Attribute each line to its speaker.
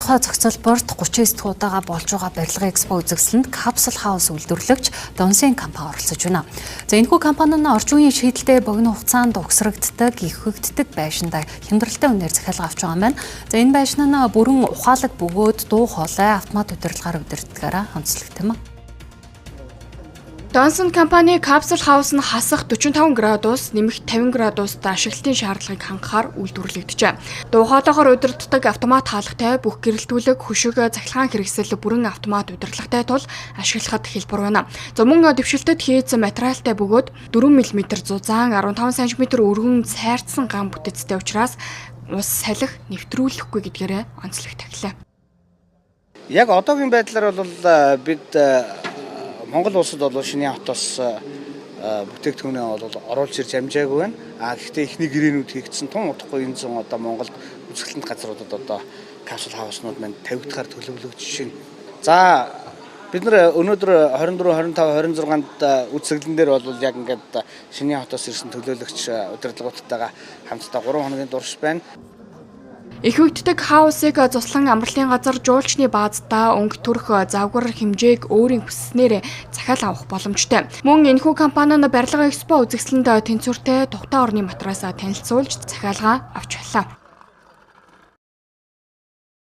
Speaker 1: тодорхой зохицолборт 39 дахь удаага болж байгаа барилгын экспо үзэсгэлэнд Capsule House үйлдвэрлэгч Donsen компани оролцож байна. За энэхүү компани нь орчин үеийн шийдэлтэй богино хугацаанд угсрагддаг, ихэгддэг байшиндаа хямдралтай үнээр захиалга авч байгаа юм байна. За энэ байшин нь бүрэн ухаалаг бөгөөд дуу хоолой автомат удирдлагаар удирддагаараа онцлогдсон юм.
Speaker 2: Donsen компани Capsule House нь хасах 45 градус, нэмэх 50 градуст ашиглалтын шаардлагыг хангахаар үйлдвэрлэгдэжээ. Дуу хоолойгоор удирддаг автомат хаалгатай бүх гэрэлтүүлэг, хөшиг, захилгаан хэрэгсэл бүрэн автомат удирдлагатай тул ашиглахад хэлбэр байна. За мөн дэвшилтэд хийц материалтай бөгөөд 4 мм зузаан, 15 см өргөн цайрцсан гам бүтэцтэй учраас ус салхи нэвтрүүлэхгүй гэдгээрээ онцлог таглаа.
Speaker 3: Яг одоогийн байдлаар бол бид Монгол улсад бол шинийн хотоос бүтээгдэхүүнээ бол оруулж ирж амжаагүй байна. Гэхдээ эхний гэрээнүүд хийгдсэн тун удахгүй энэ зүүн одоо Монгол үзэсгэлэнт газруудад одоо Capsule House-нууд маань тавигдахаар төлөвлөгдөж байна. За бид нар өнөөдөр 24, 25, 26-нд үзэсгэлэн дээр бол яг ингээд шинийн хотоос ирсэн төлөөлөгч удирдлагуудтайгаа хамтдаа 3 хоногийн дурш байна.
Speaker 2: Ихэгддэг хаусыг цуслан амралтын газар жуулчны бааздаа өнгө төрх завгар хэмжээг өөрийн хүсснээр захиал авах боломжтой. Мөн энэхүү компани нь барилгын экспо үзэсгэлэнд тэнцвэртэй тухтай орны матраасаа танилцуулж захиалгаа авч байлаа.